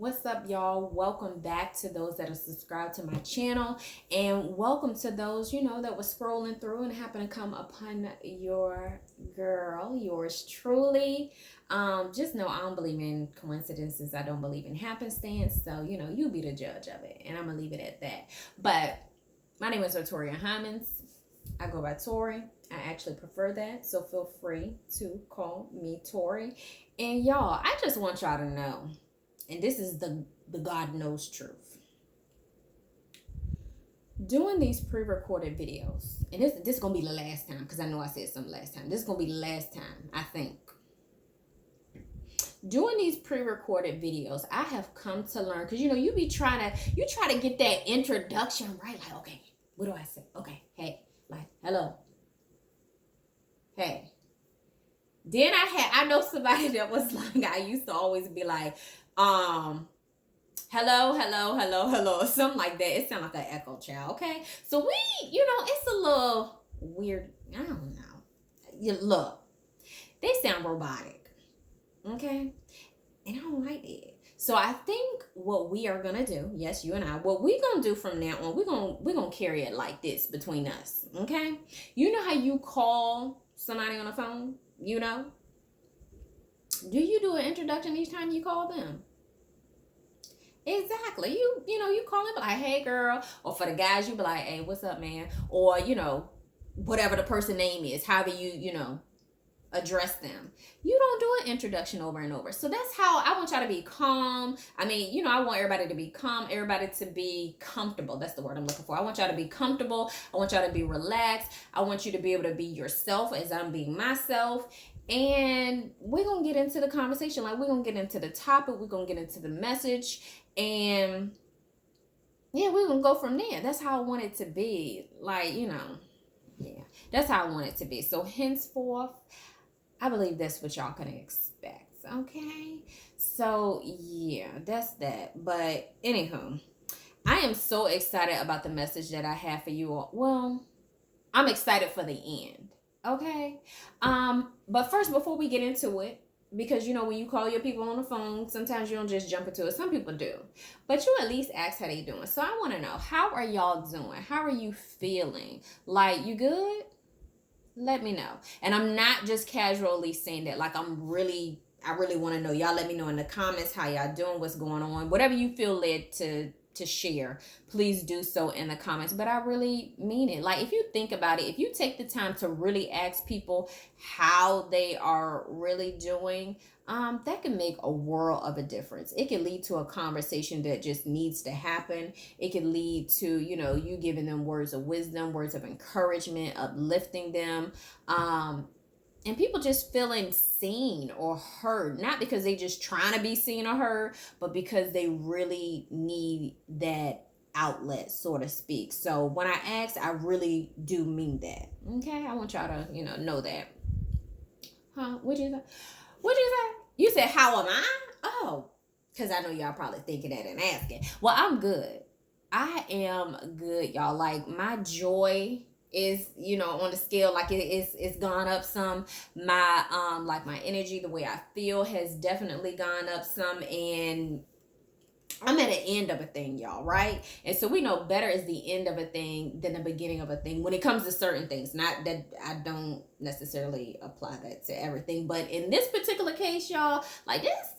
What's up, y'all? Welcome back to those that are subscribed to my channel, and welcome to those, that were scrolling through and happen to come upon your girl, yours truly. Just know I don't believe in coincidences. I don't believe in happenstance. So, you be the judge of it, and I'm gonna leave it at that. But my name is Victoria Hyman's. I go by Tori. I actually prefer that, so feel free to call me Tori. And y'all, I just want y'all to know, and this is the God knows truth. Doing these pre-recorded videos, and this is gonna be the last time, because I know I said something last time. This is gonna be the last time, I think. Doing these pre-recorded videos, I have come to learn, because you try to get that introduction right, like, okay, what do I say? Okay, hey, like, hello, hey. Then I know somebody that was like, I used to always be like, hello, or something like that. It sounds like an echo child, okay? So it's a little weird. I don't know. Look, they sound robotic, okay? And I don't like it. So I think what we are gonna do, yes, you and I, what we're gonna do from now on, we're gonna carry it like this between us, okay? You know how you call somebody on the phone? Do you do an introduction each time you call them? Exactly. You call them, like, hey girl, or for the guys, you be like, hey, what's up, man? Or, whatever the person name is, however you address them. You don't do an introduction over and over. So that's how I want y'all to be calm. I mean, I want everybody to be calm, everybody to be comfortable. That's the word I'm looking for. I want y'all to be comfortable. I want y'all to be relaxed. I want you to be able to be yourself as I'm being myself. And we're going to get into the conversation. Like, we're going to get into the topic. We're going to get into the message. And yeah, we're going to go from there. That's how I want it to be. Like, yeah, that's how I want it to be. So henceforth, I believe that's what y'all can expect. Okay. So yeah, that's that. But anywho, I am so excited about the message that I have for you all. Well, I'm excited for the end. Okay. But first, before we get into it, because when you call your people on the phone, sometimes you don't just jump into it. Some people do, but you at least ask how they doing. So I want to know, how are y'all doing? How are you feeling? Like, you good? Let me know. And I'm not just casually saying that. Like, I really want to know. Y'all let me know in the comments how y'all doing, what's going on, whatever you feel led to share, please do so in the comments. But I really mean it. Like, if you think about it, if you take the time to really ask people how they are really doing, that can make a world of a difference. It can lead to a conversation that just needs to happen. It can lead to, you giving them words of wisdom, words of encouragement, uplifting them. And people just feeling seen or heard, not because they just trying to be seen or heard, but because they really need that outlet, so to speak. So when I ask, I really do mean that. Okay, I want y'all to know that. Huh? What'd you say? You said, how am I? Oh, because I know y'all probably thinking that and asking. Well, I'm good. I am good, y'all. Like, my joy is on the scale, like, it's gone up some. My like, my energy, the way I feel, has definitely gone up some. And I'm at the end of a thing, y'all, right? And so we know better is the end of a thing than the beginning of a thing when it comes to certain things. Not that I don't necessarily apply that to everything, but in this particular case, y'all, like, this,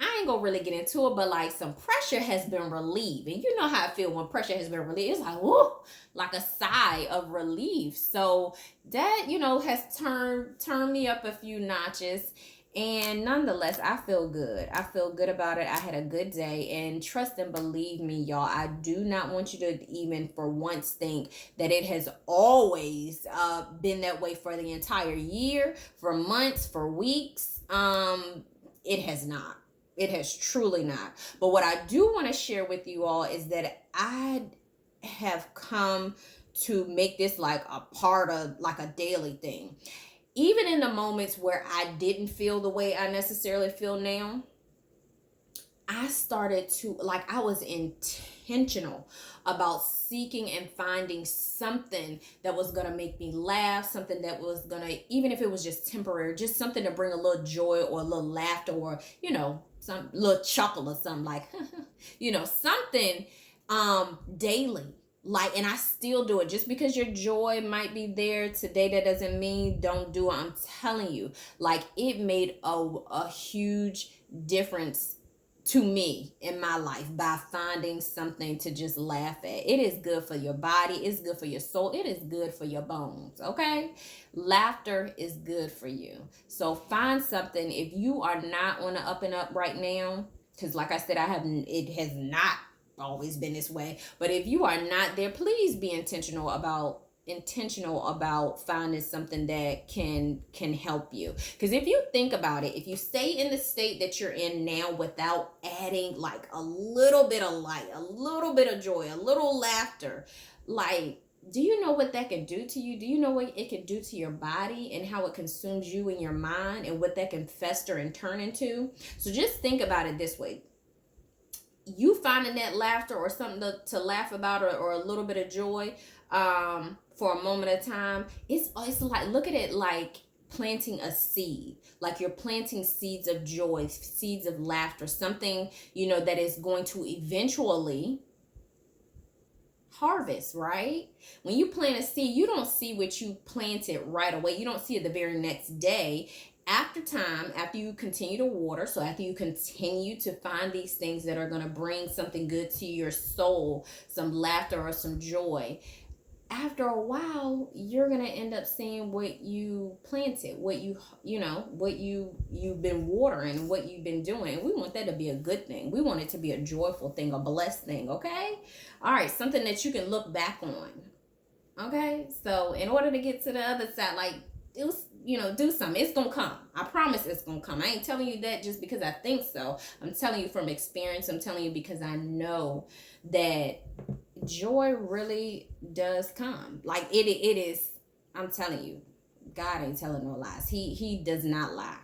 I ain't gonna really get into it, but like, some pressure has been relieved. And you know how I feel when pressure has been relieved. It's like, whoo, like a sigh of relief. So that, has turned me up a few notches. And nonetheless, I feel good. I feel good about it. I had a good day. And trust and believe me, y'all, I do not want you to even for once think that it has always been that way for the entire year, for months, for weeks. It has not. It has truly not. But what I do want to share with you all is that I have come to make this like a part of, like, a daily thing. Even in the moments where I didn't feel the way I necessarily feel now, I started to, like, I was intentional about seeking and finding something that was going to make me laugh, something that was going to, even if it was just temporary, just something to bring a little joy or a little laughter or, some little chuckle or something like, something daily. Like, and I still do it. Just because your joy might be there today, that doesn't mean don't do it. I'm telling you, like, it made a huge difference to me in my life by finding something to just laugh at. It is good for your body, it's good for your soul, it is good for your bones. Okay, laughter is good for you. So find something. If you are not on the up and up right now, because like I said, it has not always been this way, but if you are not there, please be intentional about finding something that can help you. Because if you think about it, if you stay in the state that you're in now without adding like a little bit of light, a little bit of joy, a little laughter, like, do you know what that can do to you? Do you know what it can do to your body and how it consumes you and your mind and what that can fester and turn into? So just think about it this way. You finding that laughter or something to laugh about, or a little bit of joy for a moment of time, it's like, look at it like planting a seed. Like, you're planting seeds of joy, seeds of laughter, something that is going to eventually harvest, right? When you plant a seed, you don't see what you planted right away. You don't see it the very next day. After time, after you continue to water, so after you continue to find these things that are going to bring something good to your soul, some laughter or some joy, after a while, you're going to end up seeing what you planted, what you've been watering, what you've been doing. And we want that to be a good thing. We want it to be a joyful thing, a blessed thing, okay? All right, something that you can look back on, okay? So in order to get to the other side, like, do something. It's gonna come. I promise it's gonna come. I ain't telling you that just because I think so. I'm telling you from experience. I'm telling you because I know that joy really does come. Like, it is. I'm telling you, God ain't telling no lies. He does not lie.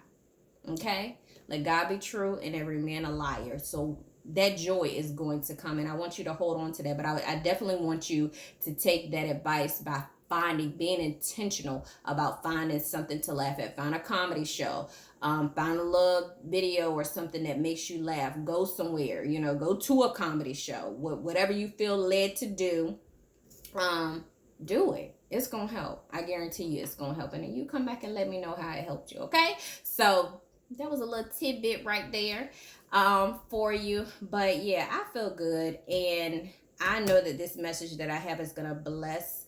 Okay? Let God be true and every man a liar. So that joy is going to come, and I want you to hold on to that. But I definitely want you to take that advice by being intentional about finding something to laugh at. Find a comedy show, find a little video or something that makes you laugh. Go somewhere, go to a comedy show. Whatever you feel led to do, do it. It's gonna help. I guarantee you it's gonna help. And then you come back and let me know how it helped you. Okay, so that was a little tidbit right there for you. But yeah, I feel good, and I know that this message that I have is gonna bless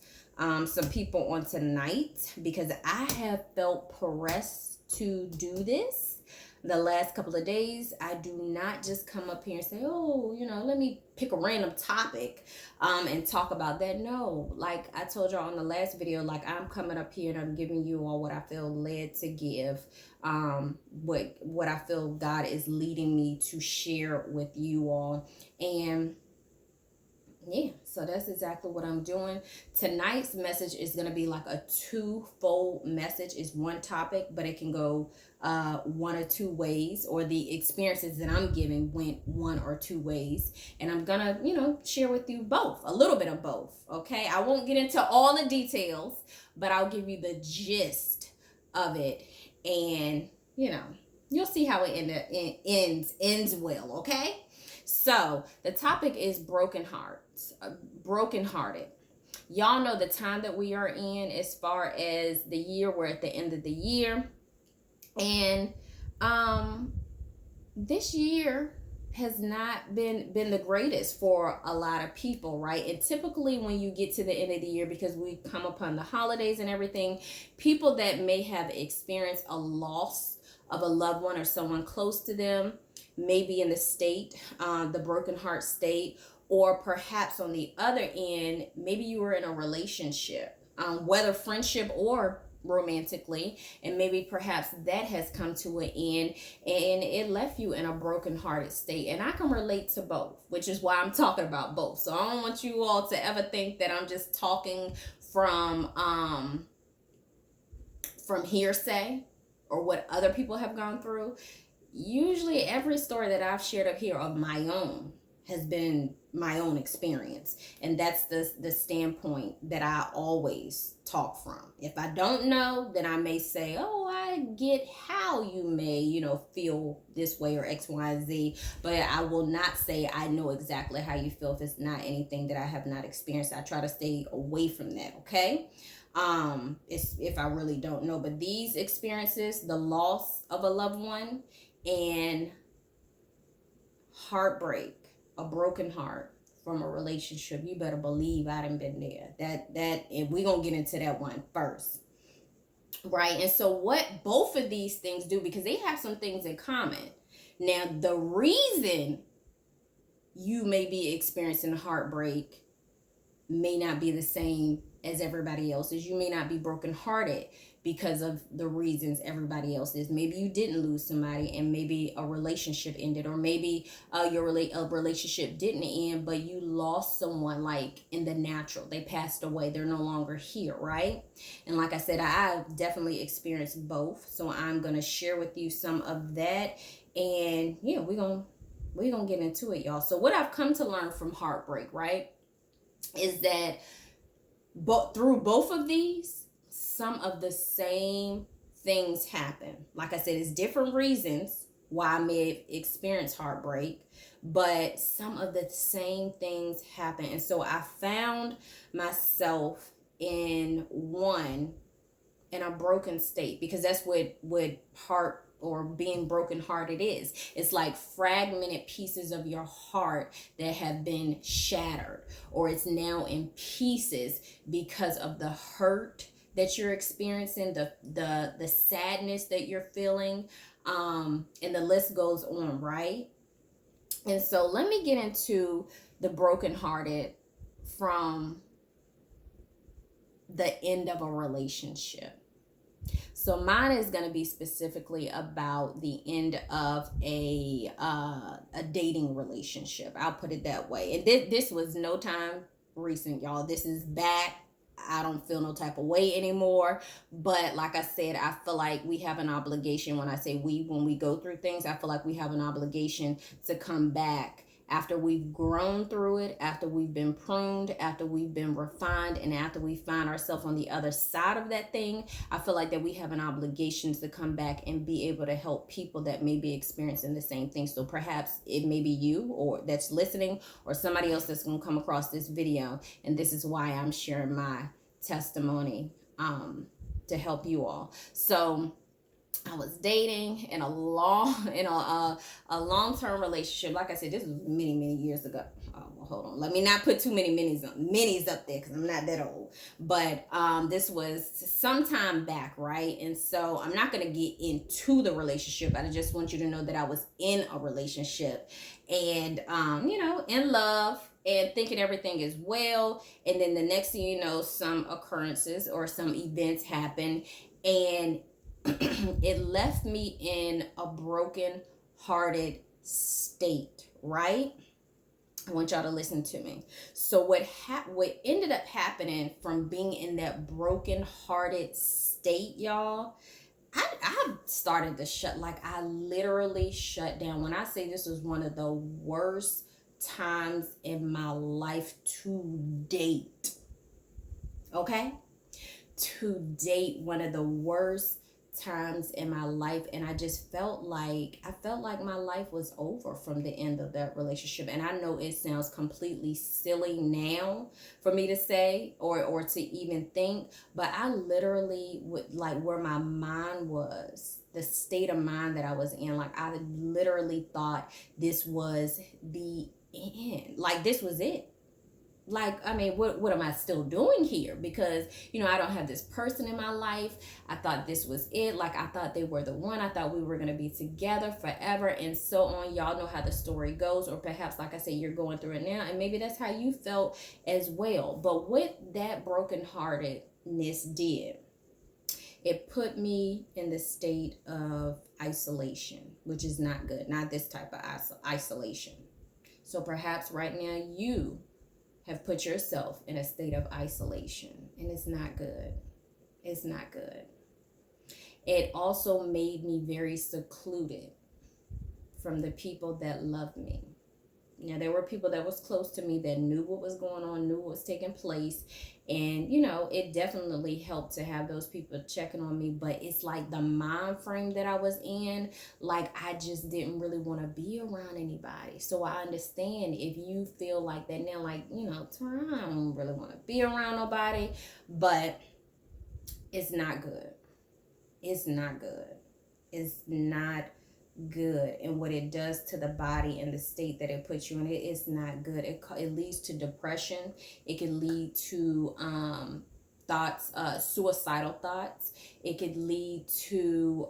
some people on tonight, because I have felt pressed to do this the last couple of days. I do not just come up here and say, oh, let me pick a random topic and talk about that. No, like I told y'all on the last video, like, I'm coming up here and I'm giving you all what I feel led to give, what I feel God is leading me to share with you all. And yeah, so that's exactly what I'm doing. Tonight's message is going to be like a twofold message. It's one topic, but it can go one or two ways, or the experiences that I'm giving went one or two ways. And I'm going to, share with you both, a little bit of both. Okay. I won't get into all the details, but I'll give you the gist of it. And, you'll see how it ends well. Okay. So the topic is brokenhearted. Y'all know the time that we are in as far as the year. We're at the end of the year. And this year has not been the greatest for a lot of people, right? And typically when you get to the end of the year, because we come upon the holidays and everything, people that may have experienced a loss of a loved one or someone close to them, maybe in the state, the broken heart state, or perhaps on the other end, maybe you were in a relationship, whether friendship or romantically, and maybe perhaps that has come to an end and it left you in a broken-hearted state. And I can relate to both, which is why I'm talking about both. So I don't want you all to ever think that I'm just talking from hearsay or what other people have gone through. Usually every story that I've shared up here of my own has been my own experience. And that's the standpoint that I always talk from. If I don't know, then I may say, oh, I get how you may, feel this way or X, Y, and Z, but I will not say I know exactly how you feel if it's not anything that I have not experienced. I try to stay away from that, okay? It's if I really don't know. But these experiences, the loss of a loved one and heartbreak, a broken heart from a relationship, you better believe I done been there. That and we're gonna get into that one first. Right. And so what both of these things do, because they have some things in common. Now, the reason you may be experiencing heartbreak may not be the same as everybody else's. You may not be brokenhearted because of the reasons everybody else is. Maybe you didn't lose somebody and maybe a relationship ended, or maybe a relationship didn't end, but you lost someone like in the natural. They passed away. They're no longer here, right? And like I said, I've definitely experienced both. So I'm going to share with you some of that. And yeah, we're going to get into it, y'all. So what I've come to learn from heartbreak, right, is that through both of these, some of the same things happen. Like I said, it's different reasons why I may have experienced heartbreak, but some of the same things happen. And so I found myself in a broken state, because that's what heart or being brokenhearted is. It's like fragmented pieces of your heart that have been shattered, or it's now in pieces because of the hurt that you're experiencing, the sadness that you're feeling, and the list goes on, right? And so let me get into the brokenhearted from the end of a relationship. So mine is going to be specifically about the end of a dating relationship. I'll put it that way. And this was no time recent, y'all. This is back. I don't feel no type of way anymore. But like I said, I feel like we have an obligation. When I say when we go through things, I feel like we have an obligation to come back after we've grown through it, after we've been pruned, after we've been refined, and after we find ourselves on the other side of that thing. I feel like that we have an obligation to come back and be able to help people that may be experiencing the same thing. So perhaps it may be you or that's listening, or somebody else that's going to come across this video. And this is why I'm sharing my testimony to help you all. So I was dating in a long-term relationship. Like I said, this was many years ago. Oh, well, hold on. Let me not put too many minis up there, because I'm not that old. But this was some time back, right? And so I'm not going to get into the relationship. I just want you to know that I was in a relationship and, in love and thinking everything is well. And then the next thing you know, some occurrences or some events happen, and it left me in a broken hearted state, right? I want y'all to listen to me. So what ended up happening from being in that broken hearted state, y'all, I started to I literally shut down. When I say this was one of the worst times in my life to date, okay? To date, one of the worst times in my life. And I just felt like my life was over from the end of that relationship. And I know it sounds completely silly now for me to say or to even think, but I literally would, like, where my mind was, the state of mind that I was in, like I literally thought this was the end. Like this was it. Like, I mean, what am I still doing here? Because, I don't have this person in my life. I thought this was it. Like, I thought they were the one. I thought we were going to be together forever and so on. Y'all know how the story goes. Or perhaps, like I said, you're going through it now. And maybe that's how you felt as well. But what that brokenheartedness did, it put me in the state of isolation, which is not good. Not this type of isolation. So perhaps right now you have put yourself in a state of isolation, and it's not good. It's not good. It also made me very secluded from the people that love me. Now, there were people that was close to me that knew what was going on, knew what was taking place. And, it definitely helped to have those people checking on me. But it's like the mind frame that I was in, like I just didn't really want to be around anybody. So I understand if you feel like that now, like, Tara, I don't really want to be around nobody. But it's not good. It's not good. It's not good. And what it does to the body and the state that it puts you in, it's not good. It leads to depression. It can lead to thoughts, suicidal thoughts. It could lead to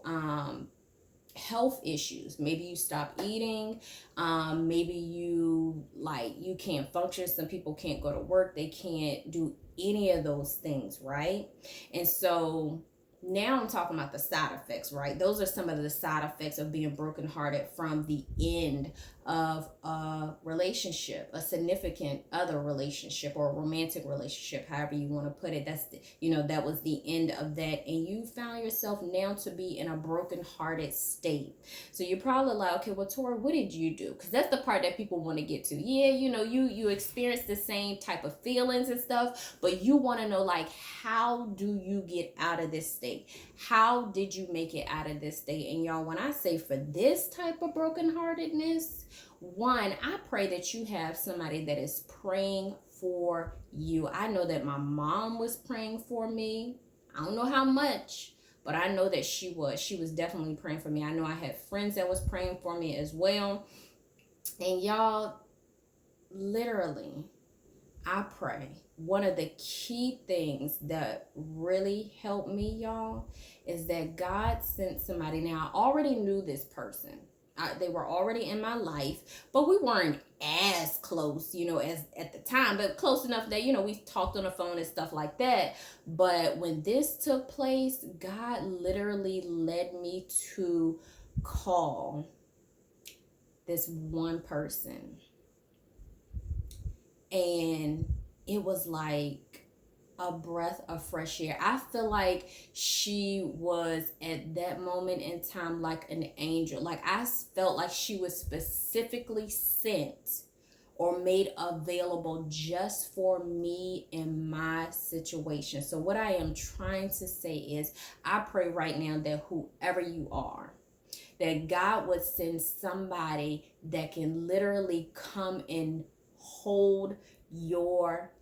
health issues. Maybe you stop eating. Maybe you can't function. Some people can't go to work. They can't do any of those things, right? And so now I'm talking about the side effects, right? Those are some of the side effects of being brokenhearted from the end of a relationship, a significant other relationship, or a romantic relationship, however you want to put it. That was the end of that. And you found yourself now to be in a brokenhearted state. So you're probably like, okay, well, Tori, what did you do? Because that's the part that people want to get to. Yeah, you experience the same type of feelings and stuff, but you want to know, like, how do you get out of this state? How did you make it out of this state? And y'all, when I say for this type of brokenheartedness, one, I pray that you have somebody that is praying for you. I know that my mom was praying for me. I don't know how much, but I know that she was definitely praying for me. I know I had friends that was praying for me as well. And y'all, literally, I pray one of the key things that really helped me, y'all, is that God sent somebody. Now, I already knew this person. They were already in my life, but we weren't as close, as at the time, but close enough that, we talked on the phone and stuff like that. But when this took place, God literally led me to call this one person. And it was like a breath of fresh air. I feel like she was at that moment in time like an angel. Like I felt like she was specifically sent or made available just for me in my situation. So what I am trying to say is, I pray right now that whoever you are, that God would send somebody that can literally come and hold your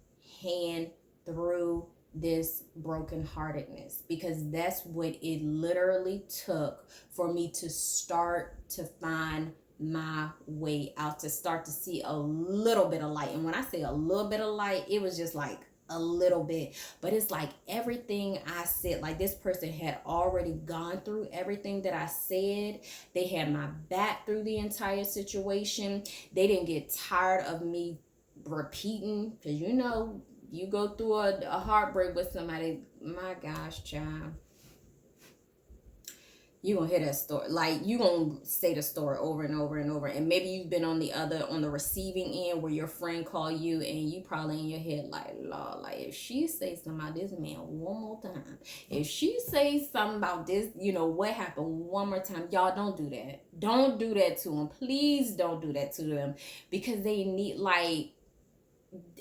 hand through this brokenheartedness, because that's what it literally took for me to start to find my way out, to start to see a little bit of light. And when I say a little bit of light, it was just like a little bit, but it's like everything I said, like this person had already gone through everything that I said. They had my back through the entire situation. They didn't get tired of me repeating, because you go through a heartbreak with somebody, my gosh, child, you gonna hear that story, like you gonna say the story over and over and over. And maybe you've been on the receiving end, where your friend call you and you probably in your head like, Lord, like if she say something about this man one more time, if she say something about this, what happened one more time. Y'all, don't do that to them. Please don't do that to them, because they need, like,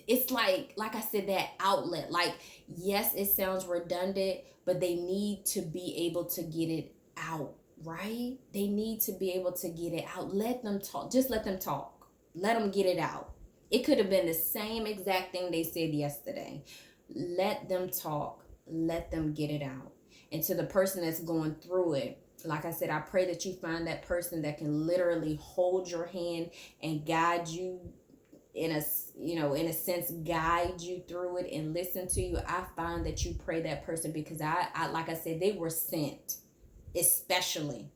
it's like I said, that outlet. Like, yes, it sounds redundant, but they need to be able to get it out, right? They need to be able to get it out. Let them talk. Just let them talk. Let them get it out. It could have been the same exact thing they said yesterday. Let them talk. Let them get it out. And to the person that's going through it, like I said, I pray that you find that person that can literally hold your hand and guide you, in a sense, guide you through it and listen to you. I find that you pray that person, because I like I said, they were sent especially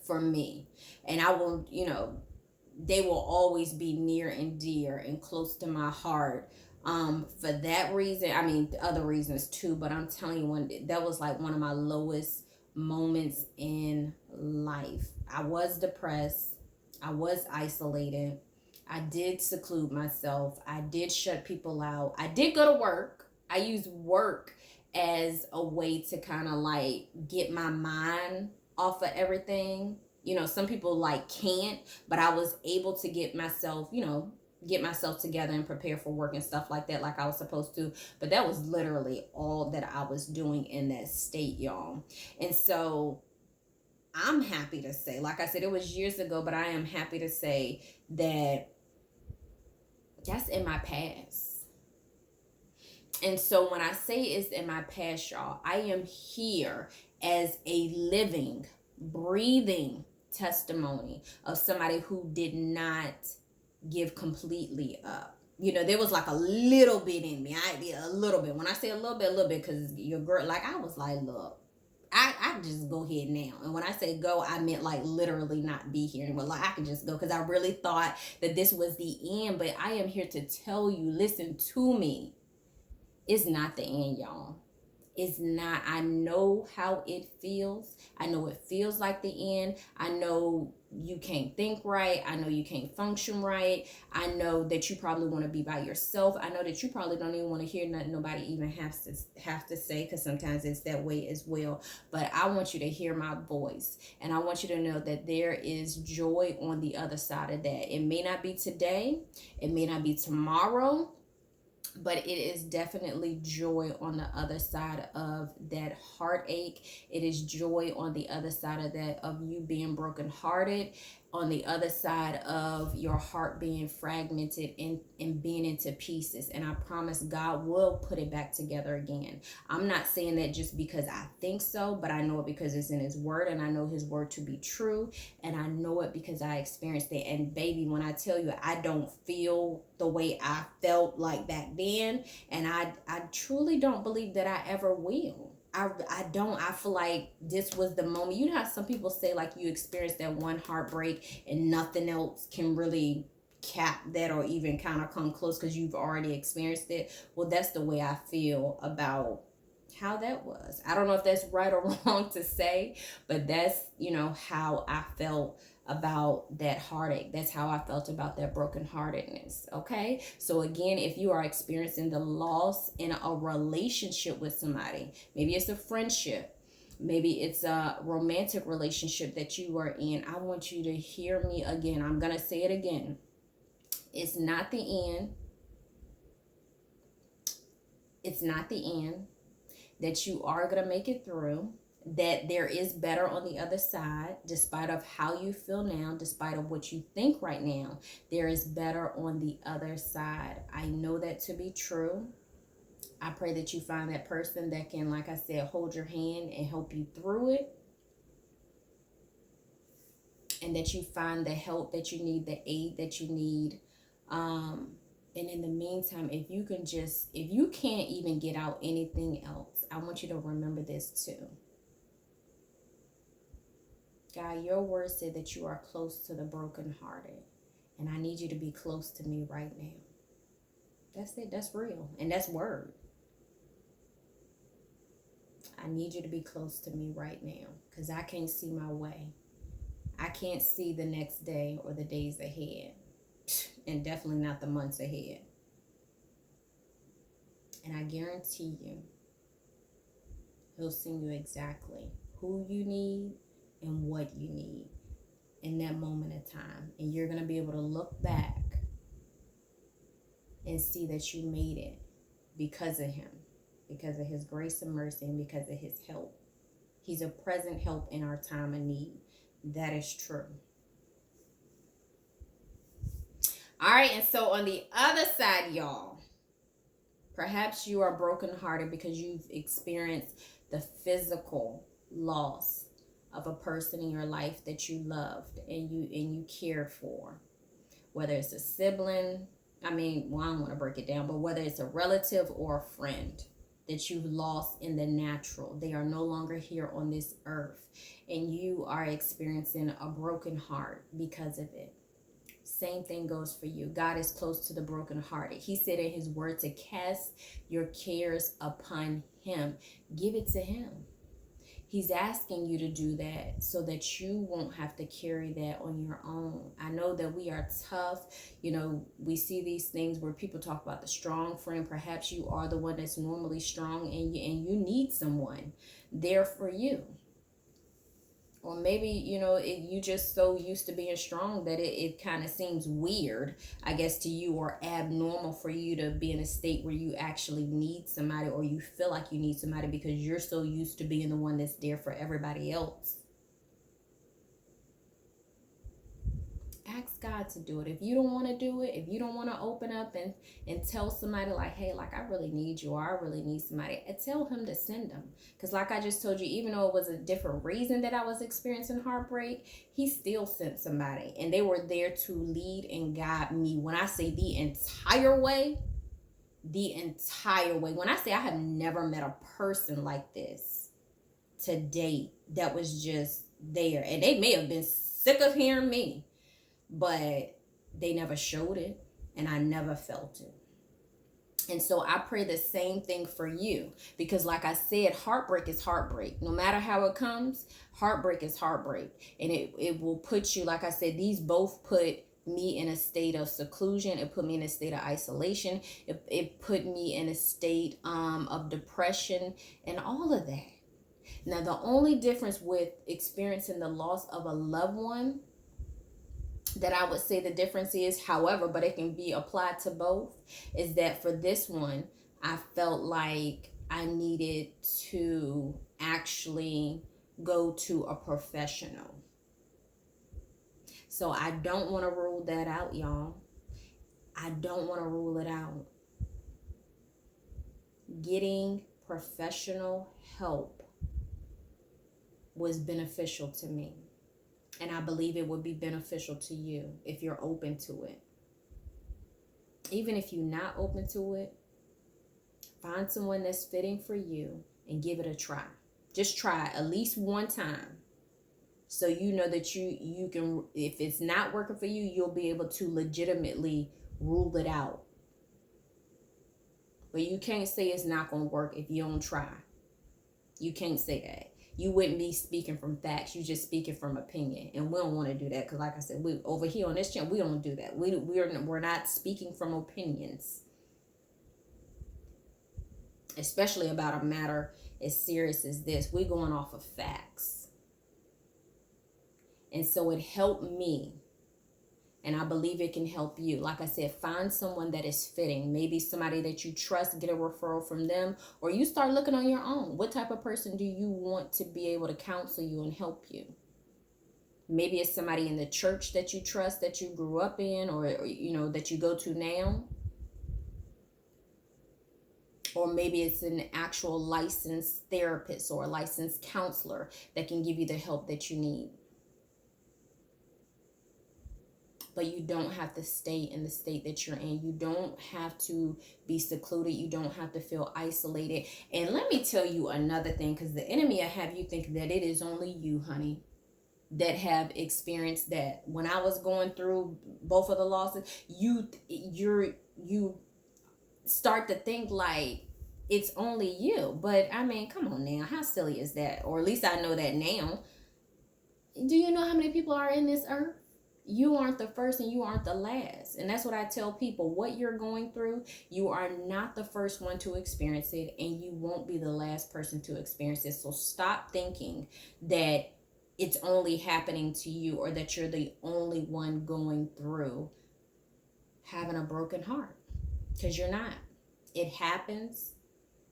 for me. And I will, they will always be near and dear and close to my heart. For that reason, I mean, other reasons too, but I'm telling you, that was like one of my lowest moments in life. I was depressed. I was isolated. I did seclude myself. I did shut people out. I did go to work. I used work as a way to kind of like get my mind off of everything. Some people like can't, but I was able to get myself together and prepare for work and stuff like that, like I was supposed to. But that was literally all that I was doing in that state, y'all. And so I'm happy to say, like I said, it was years ago, but I am happy to say that that's in my past. And so when I say it's in my past, y'all, I am here as a living, breathing testimony of somebody who did not give completely up. There was like a little bit in me. A little bit. When I say a little bit, because your girl, like, I was like, look, I just go ahead now. And when I say go, I meant like literally not be here anymore. Like, I could just go, because I really thought that this was the end. But I am here to tell you, listen to me. It's not the end, y'all. It's not. I know how it feels. I know it feels like the end. I know you can't think right. I know you can't function right. I know that you probably want to be by yourself. I know that you probably don't even want to hear nothing nobody even have to say, because sometimes it's that way as well. But I want you to hear my voice, and I want you to know that there is joy on the other side of that. It may not be today. It may not be tomorrow. But it is definitely joy on the other side of that heartache. It is joy on the other side of that, of you being brokenhearted, on the other side of your heart being fragmented and being into pieces. And I promise God will put it back together again. I'm not saying that just because I think so, but I know it because it's in his word, and I know his word to be true, and I know it because I experienced it. And baby, when I tell you I don't feel the way I felt like back then, and I truly don't believe that I ever will. I don't. I feel like this was the moment. You know how some people say, like, you experience that one heartbreak and nothing else can really cap that or even kind of come close because you've already experienced it. Well, that's the way I feel about how that was. I don't know if that's right or wrong to say, but that's, how I felt about that heartache. That's how I felt about that brokenheartedness. Okay. So again, if you are experiencing the loss in a relationship with somebody, maybe it's a friendship, maybe it's a romantic relationship that you are in, I want you to hear me again. I'm going to say it again. It's not the end. It's not the end. That you are going to make it through, that there is better on the other side, despite of how you feel now, despite of what you think right now, there is better on the other side. I know that to be true. I pray that you find that person that can, like I said, hold your hand and help you through it. And that you find the help that you need, the aid that you need. And in the meantime, if you can't even get out anything else, I want you to remember this too. God, your word said that you are close to the brokenhearted. And I need you to be close to me right now. That's it. That's real. And that's word. I need you to be close to me right now, because I can't see my way. I can't see the next day or the days ahead. And definitely not the months ahead. And I guarantee you, he'll send you exactly who you need and what you need in that moment of time. And you're going to be able to look back and see that you made it because of him, because of his grace and mercy, and because of his help. He's a present help in our time of need. That is true. All right, and so on the other side, y'all, perhaps you are brokenhearted because you've experienced the physical loss of a person in your life that you loved and you cared for. Whether it's a sibling, I don't want to break it down, but whether it's a relative or a friend that you've lost in the natural, they are no longer here on this earth, and you are experiencing a broken heart because of it. Same thing goes for you. God is close to the brokenhearted. He said in his word to cast your cares upon him. Give it to him. He's asking you to do that so that you won't have to carry that on your own. I know that we are tough. We see these things where people talk about the strong friend. Perhaps you are the one that's normally strong, and you need someone there for you. Or maybe, you just so used to being strong that it kind of seems weird, I guess, to you, or abnormal for you to be in a state where you actually need somebody, or you feel like you need somebody because you're so used to being the one that's there for everybody else. Ask God to do it. If you don't want to do it, if you don't want to open up and tell somebody like, hey, like, I really need you, or I really need somebody, and tell him to send them. Because like I just told you, even though it was a different reason that I was experiencing heartbreak, he still sent somebody, and they were there to lead and guide me. When I say the entire way, when I say I have never met a person like this to date that was just there, and they may have been sick of hearing me, but they never showed it, and I never felt it. And so I pray the same thing for you, because like I said, heartbreak is heartbreak. No matter how it comes, heartbreak is heartbreak. And it will put you, like I said, these both put me in a state of seclusion. It put me in a state of isolation. It put me in a state of depression and all of that. Now, the only difference with experiencing the loss of a loved one, that I would say the difference is, however, but it can be applied to both, is that for this one, I felt like I needed to actually go to a professional. So I don't want to rule that out, y'all. I don't want to rule it out. Getting professional help was beneficial to me. And I believe it would be beneficial to you if you're open to it. Even if you're not open to it, find someone that's fitting for you and give it a try. Just try it at least one time. So you know that you can, if it's not working for you, you'll be able to legitimately rule it out. But you can't say it's not going to work if you don't try. You can't say that. You wouldn't be speaking from facts. You just speaking from opinion, and we don't want to do that, because, like I said, we over here on this channel, we don't do that. We're not speaking from opinions, especially about a matter as serious as this. We're going off of facts, and so it helped me. And I believe it can help you. Like I said, find someone that is fitting. Maybe somebody that you trust, get a referral from them, or you start looking on your own. What type of person do you want to be able to counsel you and help you? Maybe it's somebody in the church that you trust, that you grew up in, or that you go to now. Or maybe it's an actual licensed therapist or a licensed counselor that can give you the help that you need. But you don't have to stay in the state that you're in. You don't have to be secluded. You don't have to feel isolated. And let me tell you another thing, because the enemy will have you think that it is only you, honey, that have experienced that. When I was going through both of the losses, you start to think like it's only you. But I mean, come on now, how silly is that? Or at least I know that now. Do you know how many people are in this earth? You aren't the first and you aren't the last. And that's what I tell people. What you're going through, you are not the first one to experience it, and you won't be the last person to experience it. So stop thinking that it's only happening to you, or that you're the only one going through having a broken heart, because you're not. It happens.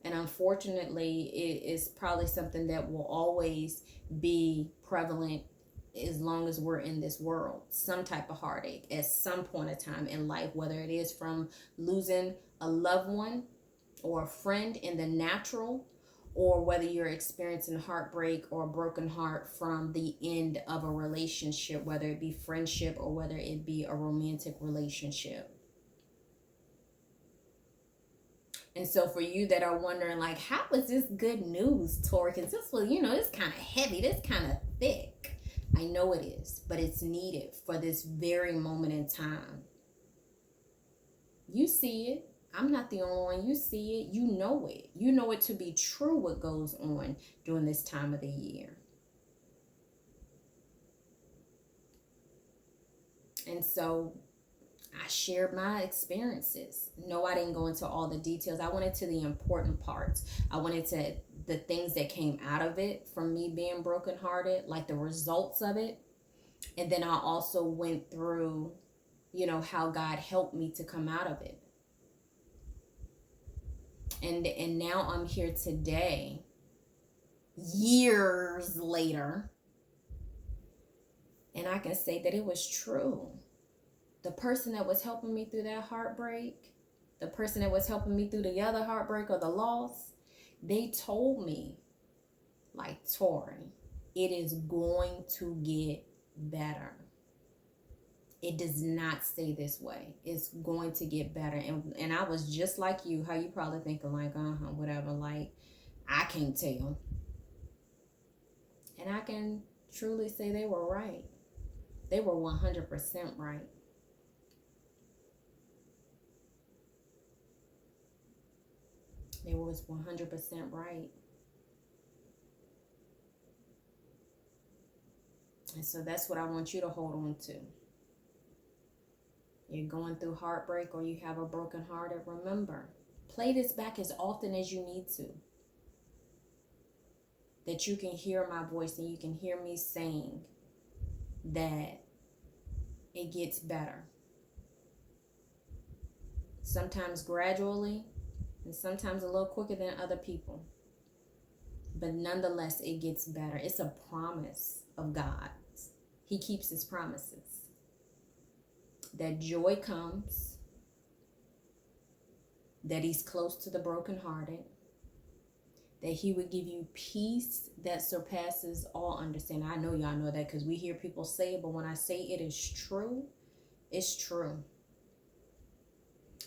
And unfortunately, it is probably something that will always be prevalent as long as we're in this world. Some type of heartache at some point of time in life, whether it is from losing a loved one or a friend in the natural, or whether you're experiencing heartbreak or a broken heart from the end of a relationship, whether it be friendship or whether it be a romantic relationship. And so for you that are wondering, like, how is this good news, Tori? Because this was, it's kind of heavy, this kind of thick. I know it is, but it's needed for this very moment in time. You see it. I'm not the only one. You see it. You know it. You know it to be true what goes on during this time of the year. And so I shared my experiences. No, I didn't go into all the details. I went into the important parts. I went into the things that came out of it from me being brokenhearted, like the results of it. And then I also went through, how God helped me to come out of it. And now I'm here today, years later, and I can say that it was true. The person that was helping me through that heartbreak, the person that was helping me through the other heartbreak or the loss, they told me, like, Tori, it is going to get better. It does not stay this way. It's going to get better. And I was just like you, how you probably thinking like, whatever, like, I can't tell. And I can truly say they were right. They were 100% right. They was 100% right. And so that's what I want you to hold on to. You're going through heartbreak or you have a broken heart, remember, play this back as often as you need to. That you can hear my voice and you can hear me saying that it gets better. Sometimes gradually and sometimes a little quicker than other people. But nonetheless, it gets better. It's a promise of God. He keeps his promises. That joy comes, that he's close to the brokenhearted, that he would give you peace that surpasses all understanding. I know y'all know that because we hear people say it, but when I say it is true, it's true.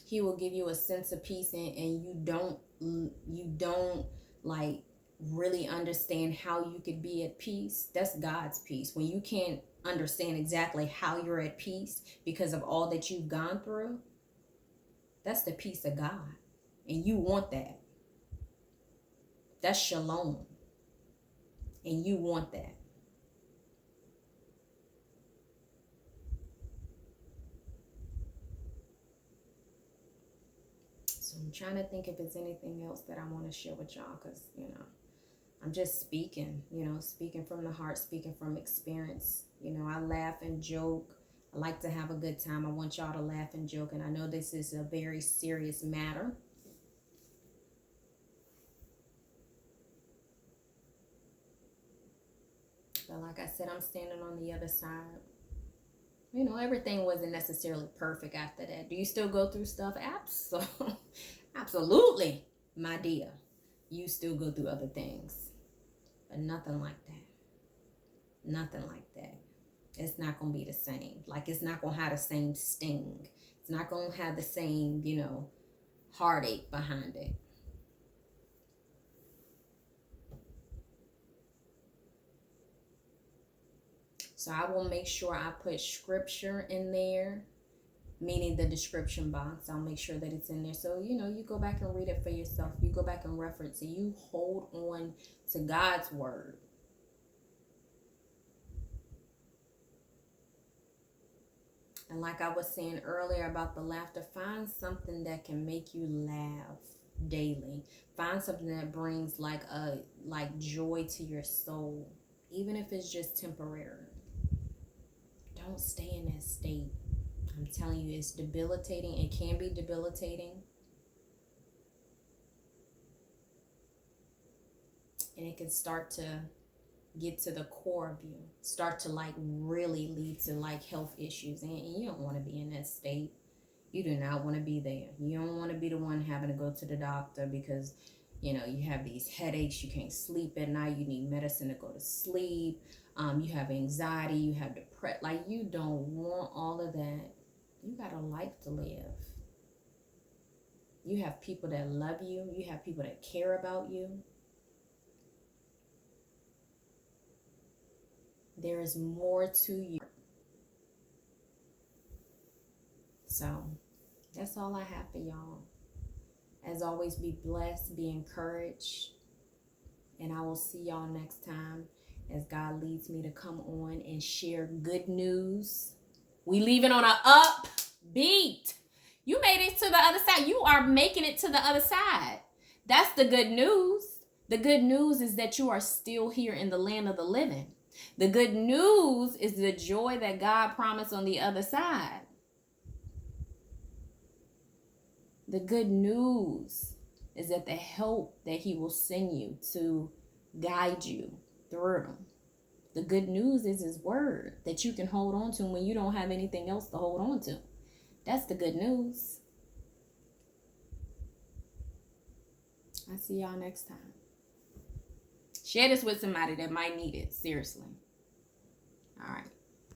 He will give you a sense of peace, and you don't like really understand how you could be at peace. That's God's peace. When you can't understand exactly how you're at peace because of all that you've gone through, that's the peace of God. And you want that. That's shalom. And you want that. So I'm trying to think if there's anything else that I want to share with y'all, because, I'm just speaking, speaking from the heart, speaking from experience. I laugh and joke. I like to have a good time. I want y'all to laugh and joke. And I know this is a very serious matter. But like I said, I'm standing on the other side. Everything wasn't necessarily perfect after that. Do you still go through stuff? Absolutely, my dear. You still go through other things. But nothing like that. Nothing like that. It's not going to be the same. Like, it's not going to have the same sting. It's not going to have the same, heartache behind it. So I will make sure I put scripture in there, meaning the description box. I'll make sure that it's in there. So, you go back and read it for yourself. You go back and reference it. You hold on to God's word. And like I was saying earlier about the laughter, find something that can make you laugh daily. Find something that brings like joy to your soul, even if it's just temporary. Don't stay in that state. I'm telling you, it's debilitating. It can be debilitating. And it can start to get to the core of you. Start to really lead to health issues. And you don't want to be in that state. You do not want to be there. You don't want to be the one having to go to the doctor because, you have these headaches. You can't sleep at night. You need medicine to go to sleep. You have anxiety. You have depression. You don't want all of that. You got a life to live. You have people that love you. You have people that care about you. There is more to you. So that's all I have for y'all. As always, be blessed, be encouraged, and I will see y'all next time as God leads me to come on and share good news. We leaving on an upbeat. You made it to the other side. You are making it to the other side. That's the good news. The good news is that you are still here in the land of the living. The good news is the joy that God promised on the other side. The good news is that the help that he will send you to guide you through. The good news is his word that you can hold on to when you don't have anything else to hold on to. That's the good news. I'll see y'all next time. Share this with somebody that might need it. Seriously. All right.